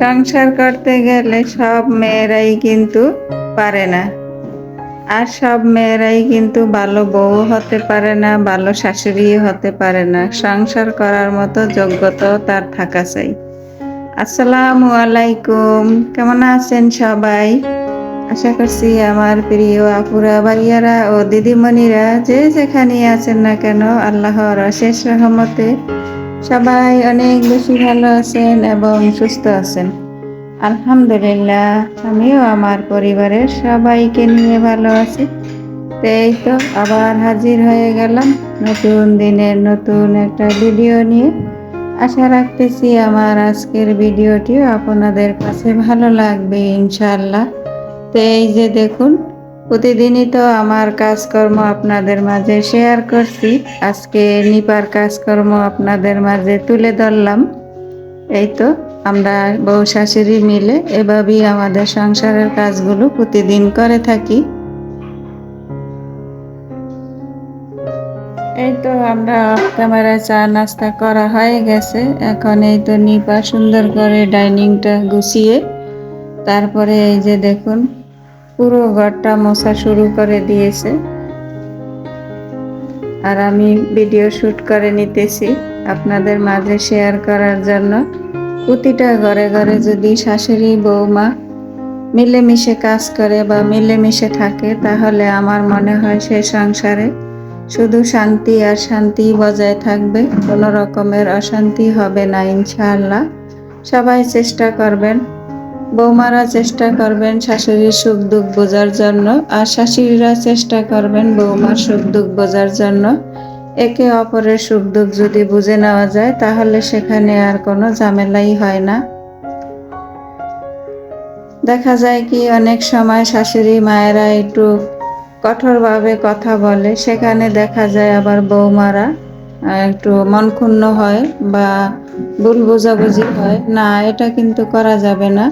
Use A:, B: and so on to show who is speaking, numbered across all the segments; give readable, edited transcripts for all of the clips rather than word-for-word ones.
A: সংসার করতে গেলে সব মেয়েরাই কিন্তু পারে না। আর সব মেয়েরাই কিন্তু ভালো বউ হতে পারে না, ভালো শাশুড়িও হতে পারে না। সংসার করার মতো যোগ্যতাও তার থাকা চাই। আসসালামু আলাইকুম, কেমন আছেন সবাই? আশা করছি আমার প্রিয় আপুরা, ভাইয়ারা ও দিদিমণিরা যে যেখানে আছেন না কেন, আল্লাহর অশেষ রহমতে সবাই অনেক বেশি ভালো আছেন এবং সুস্থ আছেন। আলহামদুলিল্লাহ, আমিও আমার পরিবারের সবাইকে নিয়ে ভালো আছি। এই তো আবার হাজির হয়ে গেলাম নতুন দিনের নতুন একটা ভিডিও নিয়ে। আশা রাখতেছি আমার আজকের ভিডিওটিও আপনাদের কাছে ভালো লাগবে ইনশাআল্লাহ। তো এই যে দেখুন, প্রতিদিনই তো আমার কাজকর্ম আপনাদের মাঝে শেয়ার করছি। আজকে নিপার কাজকর্ম আপনাদের মাঝে তুলে ধরলাম। এই তো আমরা বউ শাশুড়ি মিলে এভাবেই আমাদের সংসারের কাজগুলো প্রতিদিন করে থাকি। এই তো আমরা ক্যামেরায় চা নাস্তা করা হয়ে গেছে। এখন এই তো নিপা সুন্দর করে ডাইনিংটা গুছিয়ে তারপরে এই যে দেখুন পুরো ঘরটা মোছা শুরু করে দিয়েছে। আর আমি ভিডিও শুট করে নিতেছি আপনাদের মাঝে শেয়ার করার জন্য। প্রতিটা ঘরে ঘরে যদি শাশুড়ি বৌমা মিলেমিশে কাজ করে বা মিলেমিশে থাকে, তাহলে আমার মনে হয় সে সংসারে শুধু শান্তি আর শান্তি বজায় থাকবে, কোনো রকমের অশান্তি হবে না ইনশাআল্লাহ। সবাই চেষ্টা করবেন, বৌমারা চেষ্টা করবেন শাশুড়ির সুখ দুঃখ বোঝার জন্য, আর শাশুড়িরা চেষ্টা করবেন বৌমার সুখ দুঃখ বোঝার জন্য। একে অপরের সুখ দুঃখ যদি বুঝে নেওয়া যায়, তাহলে সেখানে আর কোনো ঝামেলাই হয় না। দেখা যায় কি অনেক সময় শাশুড়ি মায়েরা একটু কঠোরভাবে কথা বলে, সেখানে দেখা যায় আবার বৌমারা একটু মন ক্ষুণ্ণ হয় বা ভুল বোঝাবুঝি হয় না। এটা কিন্তু করা যাবে না।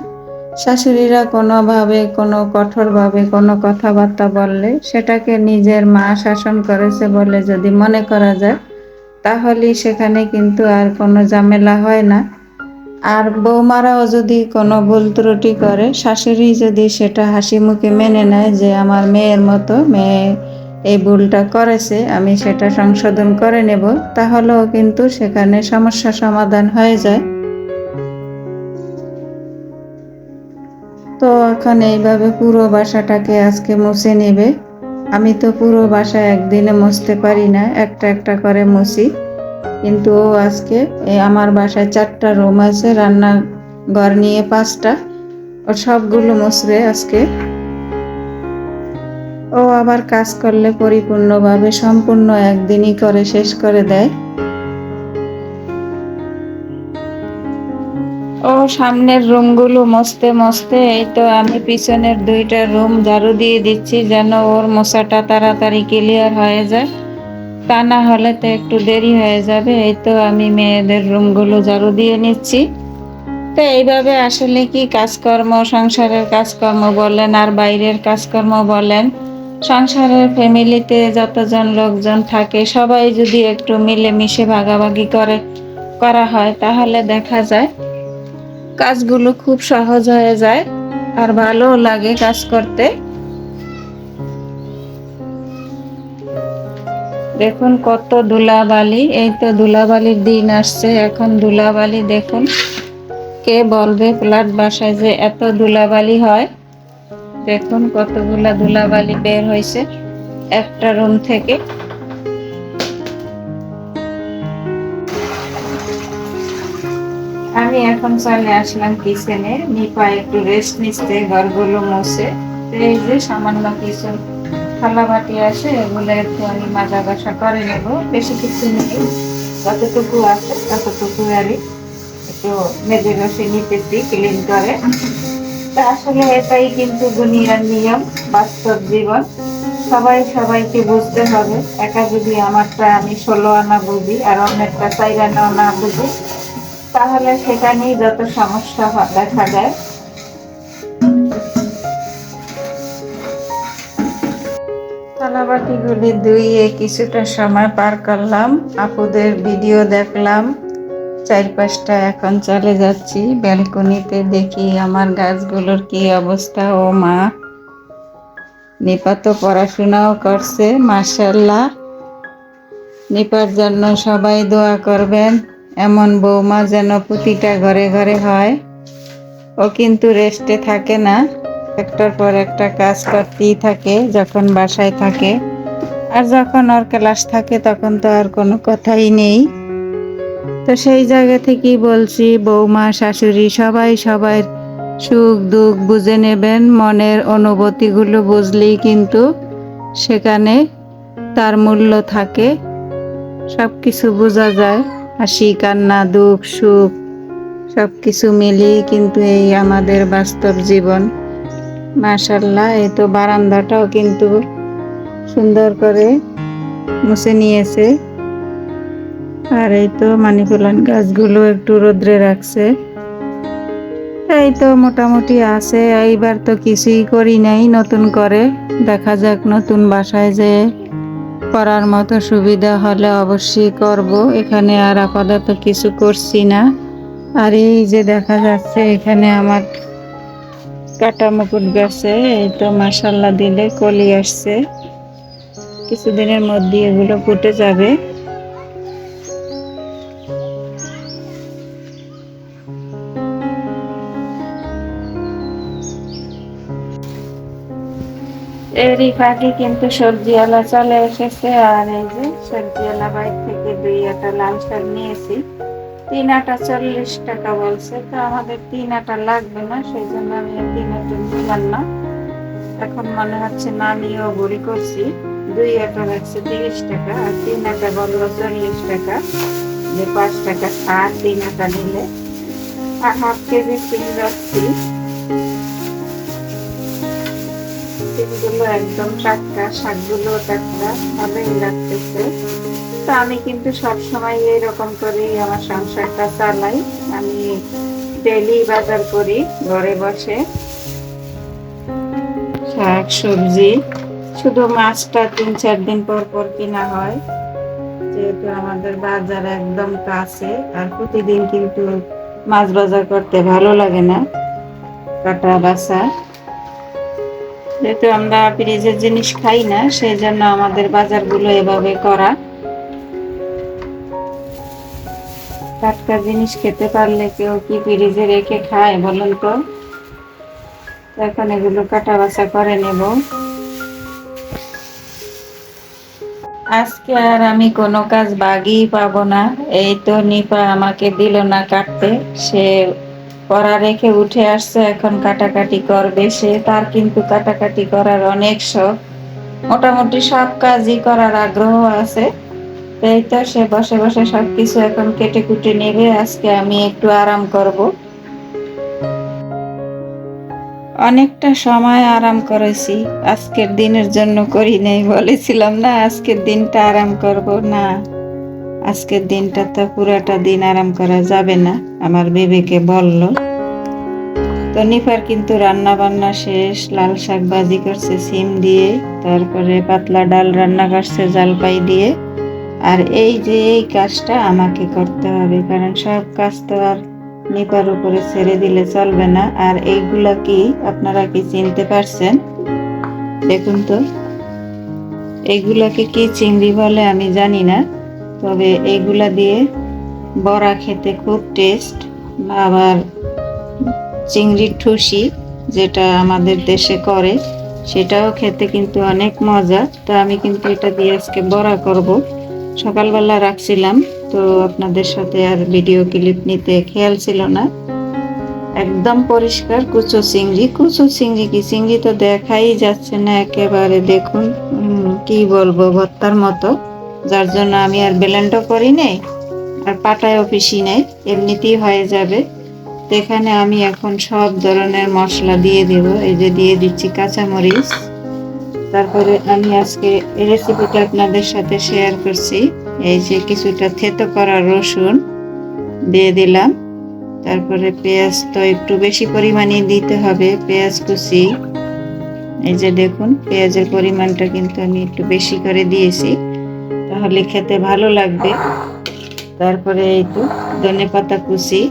A: শাশুড়িরা কোনোভাবে কোনো কঠোরভাবে কোনো কথাবার্তা বললে সেটাকে নিজের মা শাসন করেছে বলে যদি মনে করা যায়, তাহলে সেখানে কিন্তু আর কোনো ঝামেলা হয় না। আর বৌমারাও যদি কোনো ভুল ত্রুটি করে, শাশুড়ি যদি সেটা হাসি মুখে মেনে নেয় যে আমার মেয়ের মতো মেয়ে এই ভুলটা করেছে, আমি সেটা সংশোধন করে নেব, তাহলেও কিন্তু সেখানে সমস্যা সমাধান হয়ে যায়। তো এখন এইভাবে পুরো বাসাটাকে আজকে মুছে নেবে। আমি তো পুরো বাসা একদিনে মুছতে পারি না, একটা একটা করে মুছি। কিন্তু ও আজকে আমার বাসায় 4টা রুম আছে, রান্নাঘর নিয়ে 5টা, ও সবগুলো মুছবে আজকে। ও আবার কাজ করলে পরিপূর্ণভাবে সম্পূর্ণ একদিনই করে শেষ করে দেয়। ও সামনের রুমগুলো মুছতে মুছতে এই তো আমি পিছনের 2টা রুম ঝাড়ু দিয়ে দিচ্ছি, যেন ওর মোছাটা তাড়াতাড়ি ক্লিয়ার হয়ে যায়। তা না হলে তো একটু দেরি হয়ে যাবে। এই তো আমি মেয়েদের রুমগুলো ঝাড়ু দিয়ে নিচ্ছি। তো এইভাবে আসলে কি কাজকর্ম, সংসারের কাজকর্ম বলেন আর বাইরের কাজকর্ম বলেন, সংসারের ফ্যামিলিতে যতজন লোকজন থাকে সবাই যদি একটু মিলেমিশে ভাগাভাগি করা হয়, তাহলে দেখা যায় কাজগুলো খুব সহজ হয়ে যায় আর ভালোও লাগে কাজ করতে। দেখুন কত ধুলাবালি, এই তো ধুলাবালির দিন আসছে। এখন ধুলাবালি দেখুন, কে বলবে ফ্ল্যাট বাসায় যে এত ধুলাবালি হয়। দেখুন কতগুলা ধুলাবালি বের হয়েছে একটা রুম থেকে। আমি এখন চলে আসলাম কিচেনে। নিপা একটু রেস্ট নিচ্ছে ঘরগুলো মুছে। এই যে সামান্য কিছু থালা বাটি আছে, এগুলো একটু আমি মাজা ঘষা করে নেব। বেশি কিছু নেই, যতটুকু আছে ততটুকু আর একটু মেজে ঘষে নিতেছি ক্লিন করে। তা আসলে এটাই কিন্তু দুনিয়ার নিয়ম, বাস্তব জীবন। সবাই সবাইকে বুঝতে হবে। একা যদি আমারটা আমি 16 আনা বুঝি আর অন্যেরটা 4 আনা না বুঝি, তাহলে সেখানেই যত সমস্যা দেখা যায়। থালাবাটিগুলি ধুইয়ে কিছুটা সময় পার করলাম, আপুদের ভিডিও দেখলাম। চারপাশটা এখন চলে যাচ্ছি ব্যালকনিতে, দেখি আমার গাছগুলোর কি অবস্থা। ও মা, নিপা তো পড়াশোনাও করছে মাশাআল্লাহ। নিপার জন্য সবাই দোয়া করবেন, এমন বৌমা যেন প্রতিটা ঘরে ঘরে হয়। ও কিন্তু রেস্টে থাকে না, একটার পর একটা কাজ করতেই থাকে যখন বাসায় থাকে। আর যখন ওর ক্লাস থাকে তখন তো আর কোনো কথাই নেই। তো সেই জায়গা থেকেই বলছি, বৌমা শাশুড়ি সবাই সবার সুখ দুঃখ বুঝে নেবেন। মনের অনুভূতিগুলো বুঝলেই কিন্তু সেখানে তার মূল্য থাকে। সব কিছু বোঝা যায়, হাসি কান্না দুঃখ সুখ সব কিছু মিলিয়ে কিন্তু এই আমাদের বাস্তব জীবন। মাশাআল্লাহ, এই তো বারান্দাটাও কিন্তু সুন্দর করে মুছে নিয়েছে। আর এই তো মানি প্লান্ট গাছগুলো একটু রোদ্রে রাখছে। এই তো মোটামুটি আছে। এইবার তো কিছুই করি নাই নতুন করে, দেখা যাক নতুন বাসায় যে করার মতো সুবিধা হলে অবশ্যই করব। এখানে আর আপাতত কিছু করছি না। আর এই যে দেখা যাচ্ছে এখানে আমার কাটা মুকুট গাছে এই তো মাশাআল্লাহ দিলে কলি আসছে, কিছুদিনের মধ্যে এগুলো ফুটে যাবে। এরই ফাঁকে কিন্তু সবজিওয়ালা চলে এসেছে। আর এই যে সবজিওয়ালা বাইর থেকে 2 আটা লাল শাক নিয়েছি, 3 আটা 40 টাকা বলছে। তো আমাদের 3 আটা লাগবে না, সেই জন্য আমি 3 আটা নিলাম না। এখন মনে হচ্ছে না নিয়েও ভুল করছি। 2 আটা লাগছে 30 টাকা আর 3 আটা বললো 40 টাকা, যে 5 টাকা ছাড় 3 আটা নিলে। আর হাফ কেজি সিম রাখছি, সিমগুলো একদম টাটকা, শাকগুলো টাটকা, ভালোই লাগতেছে। তো আমি কিন্তু সবসময় এইরকম করেই আমার সংসারটা চালাই। আমি ডেইলি বাজার করি ঘরে বসে, শাক সবজি, শুধু মাছটা 3-4 দিন পর পর কিনা হয়, যেহেতু আমাদের বাজার একদম কাছে। আর প্রতিদিন কিন্তু মাছ বাজার করতে ভালো লাগে না, কাটা বাছা। যেহেতু আমরা ফ্রিজের জিনিস খাই না, সেই জন্য আমাদের বাজারগুলো এভাবে করা। টাটকা জিনিস খেতে পারলে কেউ কি ফ্রিজে রেখে খায় বলুন তো? এখন এগুলো কাটা বাছা করে নেব। আজকে আর আমি কোনো কাজ বাগই পাবো না। এই তো নিপা আমাকে দিল না কাটতে, সে পড়া রেখে উঠে আসছে, এখন কাটাকাটি করবে সে। তার কিন্তু কাটাকাটি করার অনেক শখ, মোটামুটি সব কাজই করার আগ্রহ আছে। এই তো সে বসে বসে সবকিছু এখন কেটে কুটে নেবে। আজকে আমি একটু আরাম করব। অনেকটা সময় আরাম করেছি, আজকের দিনের জন্য করি নাই। বলেছিলাম না আজকের দিনটা আরাম করব, না আজকের দিনটা তো পুরাটা দিন আরাম করা যাবে না, আমার বিবেকে বলল। তো নিফার কিন্তু রান্না বান্না শেষ, লাল শাক ভাজি করছে সিম দিয়ে, তারপরে পাতলা ডাল রান্না করছে জলপাই দিয়ে। আর এই যে এই কাজটা আমাকে করতে হবে, কারণ সব কাজ তো আর নিপার উপরে ছেড়ে দিলে চলবে না। আর এইগুলা কি আপনারা কি চিনতে পারছেন? দেখুন তো, এইগুলাকে কি চিংড়ি বলে আমি জানি না, তবে এইগুলা দিয়ে বড়া খেতে খুব টেস্ট। আবার চিংড়ির ঠুসি যেটা আমাদের দেশে করে, সেটাও খেতে কিন্তু অনেক মজা। তো আমি কিন্তু এটা দিয়ে আজকে বড়া করব। সকালবেলা রাখছিলাম, তো আপনাদের সাথে আর ভিডিও ক্লিপ নিতে খেয়াল ছিল না। একদম পরিষ্কার কুচো চিংড়ি, কুচো চিংড়ি কি চিংড়ি তো দেখাই যাচ্ছে না একেবারে, দেখুন কি বলবো, ভর্তার মতো। যার জন্য আমি আর ব্লেন্ডও করি নাই, আর পাটায়ও পিসি নাই, এমনিতেই হয়ে যাবে। তো এখানে আমি এখন সব ধরনের মশলা দিয়ে দেব। এই যে দিয়ে দিচ্ছি কাঁচামরিচ, তারপরে আমি আজকে এই রেসিপিটা আপনাদের সাথে শেয়ার করছি। এই যে কিছুটা থেতো করা রসুন দিয়ে দিলাম, তারপরে পেঁয়াজ তো একটু বেশি পরিমাণে দিতে হবে, পেঁয়াজ কুচি। এই যে দেখুন পেঁয়াজের পরিমাণটা কিন্তু আমি একটু বেশি করে দিয়েছি, তাহলে খেতে ভালো লাগবে। তারপরে এই তো ধনেপাতা কুচি,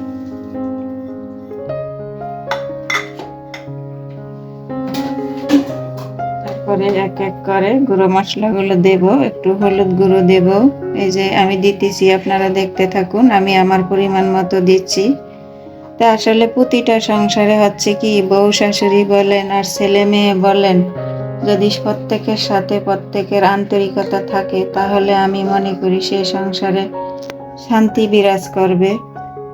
A: তারপরে এক এক করে গুঁড়ো মশলাগুলো দেব, একটু হলুদ গুঁড়ো দেব। এই যে আমি দিতেছি, আপনারা দেখতে থাকুন, আমি আমার পরিমাণ মতো দিচ্ছি। তা আসলে প্রতিটা সংসারে হচ্ছে কি, বউ শাশুড়ি বলেন আর ছেলে মেয়ে বলেন, যদি প্রত্যেকের সাথে প্রত্যেকের আন্তরিকতা থাকে, তাহলে আমি মনে করি সেই সংসারে শান্তি বিরাজ করবে।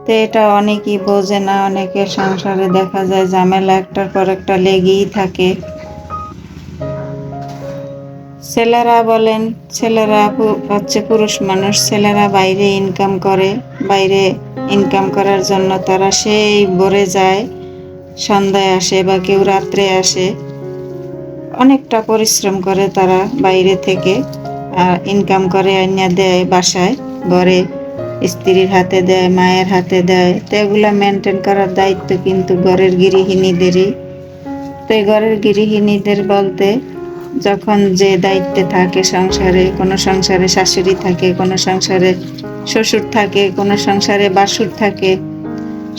A: তো এটা অনেকেই বোঝে না, অনেকের সংসারে দেখা যায় ঝামেলা একটার পর একটা লেগেই থাকে। ছেলেরা বলেন, ছেলেরা হচ্ছে পুরুষ মানুষ, ছেলেরা বাইরে ইনকাম করে, বাইরে ইনকাম করার জন্য তারা সেই ভোরে যায়, সন্ধ্যায় আসে বা কেউ রাত্রে আসে, অনেকটা পরিশ্রম করে তারা বাইরে থেকে ইনকাম করে আইনা দেয় বাসায়, ঘরে স্ত্রীর হাতে দেয়, মায়ের হাতে দেয়। তো এগুলা মেনটেন করার দায়িত্ব কিন্তু ঘরের গৃহিণীদেরই। তো এই ঘরের গৃহিণীদের বলতে, যখন যে দায়িত্বে থাকে সংসারে, কোনো সংসারে শাশুড়ি থাকে, কোনো সংসারে শ্বশুর থাকে, কোনো সংসারে বাসুর থাকে,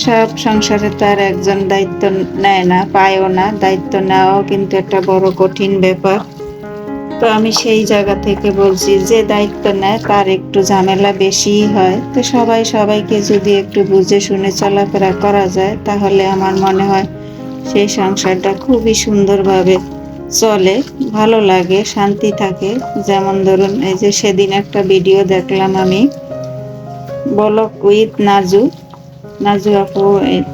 A: সব সংসারে তার একজন দায়িত্ব নেয় না, পায়ও না। দায়িত্ব নেওয়াও কিন্তু একটা বড় কঠিন ব্যাপার। তো আমি সেই জায়গা থেকে বলছি, যে দায়িত্ব নেয় তার একটু ঝামেলা বেশিই হয়। তো সবাই সবাইকে যদি একটু বুঝে শুনে চলাফেরা করা যায়, তাহলে আমার মনে হয় সেই সংসারটা খুবই সুন্দরভাবে চলে, ভালো লাগে, শান্তি থাকে। যেমন ধরুন, এই যে সেদিন একটা ভিডিও দেখলাম আমি, বলক উইথ নাজু, নাজু আপু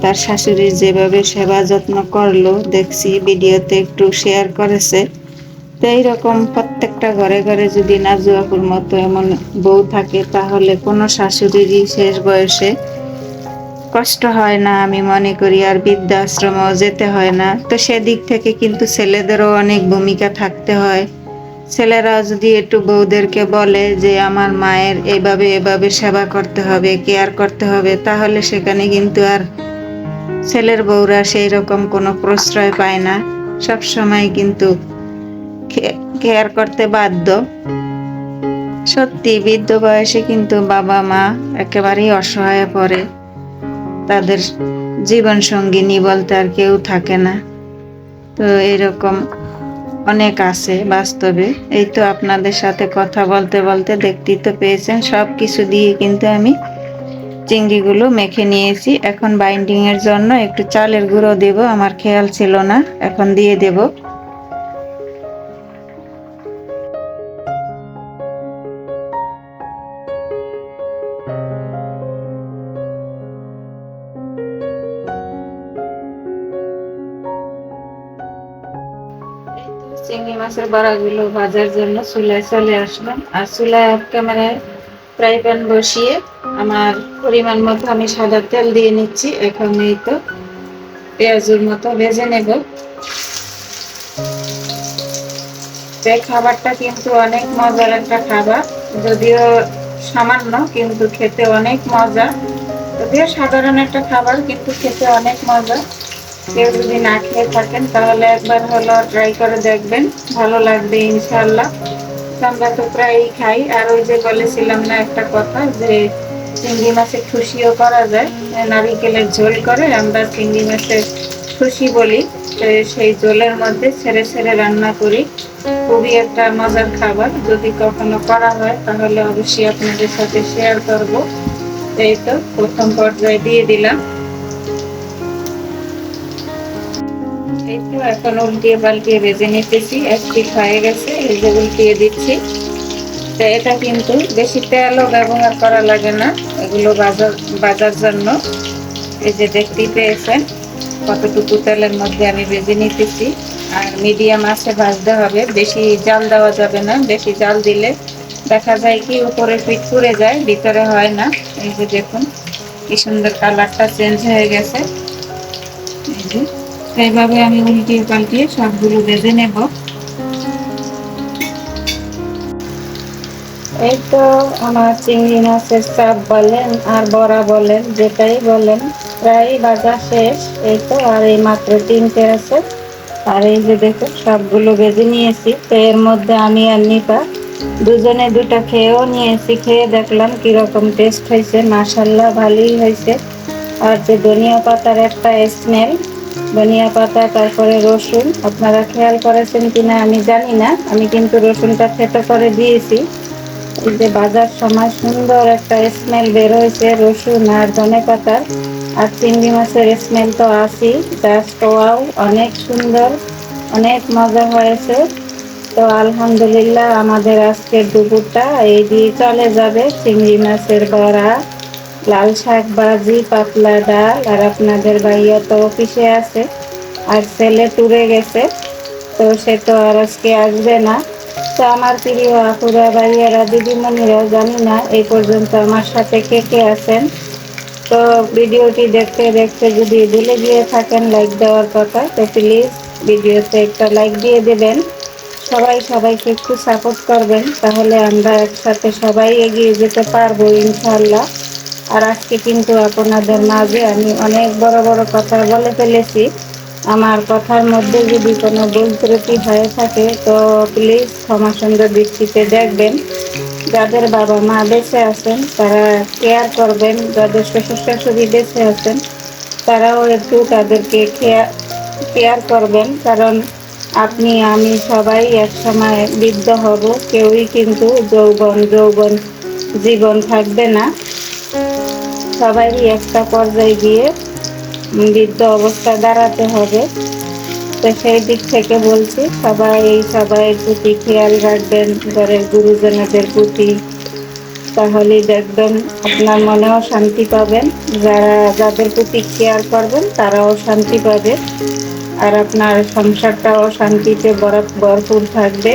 A: তার শাশুড়ির যেভাবে সেবা যত্ন করলো দেখছি ভিডিওতে, একটু শেয়ার করেছে। তো এইরকম প্রত্যেকটা ঘরে ঘরে যদি নাজু আপুর মতো এমন বউ থাকে, তাহলে কোনো শাশুড়িরই শেষ বয়সে কষ্ট হয় না আমি মনে করি, আর বৃদ্ধাশ্রমেও যেতে হয় না। তো সেদিক থেকে কিন্তু ছেলেদেরও অনেক ভূমিকা থাকতে হয়। ছেলেরা যদি একটু বউদেরকে বলে যে আমার মায়ের এভাবে এভাবে সেবা করতে হবে, কেয়ার করতে হবে, তাহলে সেখানে কিন্তু আর ছেলের বউরা সেই রকম কোনো প্রশ্রয় পায় না, সব সময় কিন্তু কেয়ার করতে বাধ্য। সত্যি বৃদ্ধ বয়সে কিন্তু বাবা মা একেবারেই অসহায় পড়ে, তাদের জীবন সঙ্গিনী বলতে আর কেউ থাকে না। তো এরকম অনেক আছে বাস্তবে। এই তো আপনাদের সাথে কথা বলতে বলতে দেখতেই তো পেয়েছেন, সব কিছু দিয়ে কিন্তু আমি চিংড়িগুলো মেখে নিয়েছি। এখন বাইন্ডিং এর জন্য একটু চালের গুঁড়ো দেব, আমার খেয়াল ছিল না, এখন দিয়ে দেব। চিংড়ি মাছের বড়াগুলো ভাজার জন্য চুলায় চলে আসলাম, আর চুলায় ক্যামেরায় ফ্রাই প্যান বসিয়ে আমার পরিমাণ মতো আমি সাদা তেল দিয়ে নিচ্ছি। এখন এই তো পেঁয়াজের মতো ভেজে নেব। এই খাবারটা কিন্তু অনেক মজার একটা খাবার, যদিও সামান্য, কিন্তু খেতে অনেক মজা। যদিও সাধারণ একটা খাবার, কিন্তু খেতে অনেক মজা। কেউ যদি না খেয়ে থাকেন, তাহলে একবার হলো ট্রাই করে দেখবেন, ভালো লাগবে ইনশাল্লাহ। আমরা তো প্রায়ই খাই। আর ওই যে বলেছিলাম না একটা কথা, যে চিংড়ি মাছের খুশিও করা যায়, নারিকেলের ঝোল করে আমরা চিংড়ি মাছের খুশি বলি। সেই ঝোলের মধ্যে ছেড়ে ছেড়ে রান্না করি, খুবই একটা মজার খাবার। যদি কখনো করা হয়, তাহলে অবশ্যই আপনাদের সাথে শেয়ার করব। এই তো প্রথম পর্যায়ে দিয়ে দিলাম। এই তো এখন উল্টিয়ে পাল্টিয়ে ভেজে নিতেছি, এক পিঠ হয়ে গেছে, এই যে উল্টিয়ে দিচ্ছি। তো এটা কিন্তু বেশি তেলও ব্যবহার করা লাগে না এগুলো ভাজার জন্য। এই যে দেখতেই পেয়েছেন কতটুকু তেলের মধ্যে আমি ভেজে নিতেছি। আর মিডিয়াম আঁচে ভাজতে হবে, বেশি জাল দেওয়া যাবে না, বেশি জাল দিলে দেখা যায় কি উপরে পিঠ পুড়ে যায়, ভিতরে হয় না। এই যে দেখুন কি সুন্দর কালারটা চেঞ্জ হয়ে গেছে। এই যে এইভাবে আমি উল্টিয়ে পাল্টিয়ে সবগুলো ভেজে নেব। এই তো আমার চিংড়ি মাছের চাপ বলেন আর বড়া বলেন, যেটাই বলেন, প্রায় ভাজা শেষ। এই তো আর এই মাত্র 3টে আছে। আর এই যে দেখুন সবগুলো ভেজে নিয়েছি। তো এর মধ্যে আমি আর নিপা দুজনে দুটা খেয়েও নিয়েছি, খেয়ে দেখলাম কিরকম টেস্ট হয়েছে। মাশাল্লাহ ভালোই হয়েছে। আর যে ধনিয়া পাতার একটা স্মেল, ধনিয়া পাতা তারপরে রসুন, আপনারা খেয়াল করেছেন কিনা আমি জানি না, আমি কিন্তু রসুনটা থেতো করে দিয়েছি। এই যে বাজার সময় সুন্দর একটা স্মেল বের হয়েছে রসুন আর ধনে পাতার। আর চিংড়ি মাছের স্মেল তো আছেই, জাস্ট ওয়াও, অনেক সুন্দর, অনেক মজা হয়েছে। তো আলহামদুলিল্লাহ আমাদের আজকের দুপুরটা এই দিয়ে চলে যাবে। চিংড়ি মাছের বড়া, লাল শাক ভাজি, পাতলা ডাল, আর আপনাদের ভাইয়া তো অফিসে আছে আর ছেলে ট্যুরে গেছে, তো সে তো আর আজকে আসবে না। তো আমার প্রিয় আপুরা, ভাইয়ারা, দিদিমণিরা, জানি না এই পর্যন্ত আমার সাথে কে কে আছেন। তো ভিডিওটি দেখতে দেখতে যদি ভুলে গিয়ে থাকেন লাইক দেওয়ার কথা, তো প্লিজ ভিডিওতে একটা লাইক দিয়ে দেবেন। সবাই সবাইকে একটু সাপোর্ট করবেন, তাহলে আমরা একসাথে সবাই এগিয়ে যেতে পারবো ইনশাআল্লাহ। আর আজকে কিন্তু আপনাদের মাঝে আমি অনেক বড় বড় কথা বলে ফেলেছি। আমার কথার মধ্যে যদি কোনো ভুল ত্রুটি হয়ে থাকে তো প্লিজ ক্ষমা সুন্দর দৃষ্টিতে দেখবেন। যাদের বাবা মা বেঁচে আছেন তারা কেয়ার করবেন, যাদের শ্বশুর শাশুড়ি বেঁচে আছেন তারাও একটু তাদেরকে কেয়ার করবেন, কারণ আপনি আমি সবাই একসময় বৃদ্ধ হব, কেউই কিন্তু যৌবন জীবন থাকবে না। সবারই একটা পর্যায়ে গিয়ে বৃদ্ধ অবস্থায় দাঁড়াতে হবে। তো সেই দিক থেকে বলছি সবাই প্রতি খেয়াল রাখবেন, ঘরের গুরুজনদের প্রতি, তাহলেই দেখবেন আপনার মনেও শান্তি পাবেন। যাদের প্রতি কেয়ার করবেন তারাও শান্তি পাবে, আর আপনার সংসারটাও শান্তিতে ভরপুর থাকবে।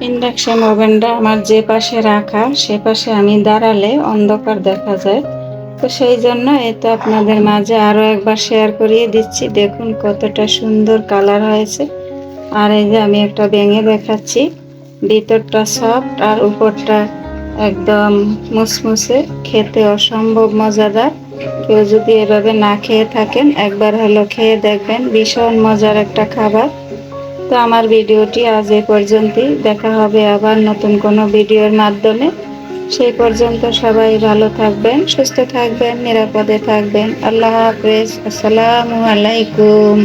A: ইন্ডাকশন ওভেনটা আমার যে পাশে রাখা, সে পাশে আমি দাঁড়ালে অন্ধকার দেখা যায়, তো সেই জন্য এই তো আপনাদের মাঝে আরও একবার শেয়ার করিয়ে দিচ্ছি। দেখুন কতটা সুন্দর কালার হয়েছে। আর এই যে আমি একটা ভেঙে দেখাচ্ছি, ভিতরটা সফট আর উপরটা একদম মুসমুসে, খেতে অসম্ভব মজাদার। কেউ যদি এভাবে না খেয়ে থাকেন একবার হলো খেয়ে দেখবেন, ভীষণ মজার একটা খাবার। তো আমার ভিডিওটি আজ এই পর্যন্তই, দেখা হবে আবার নতুন কোনো ভিডিওর মাধ্যমে। সেই পর্যন্ত সবাই ভালো থাকবেন, সুস্থ থাকবেন, নিরাপদে থাকবেন। আল্লাহ হাফেজ, আসসালামু আলাইকুম।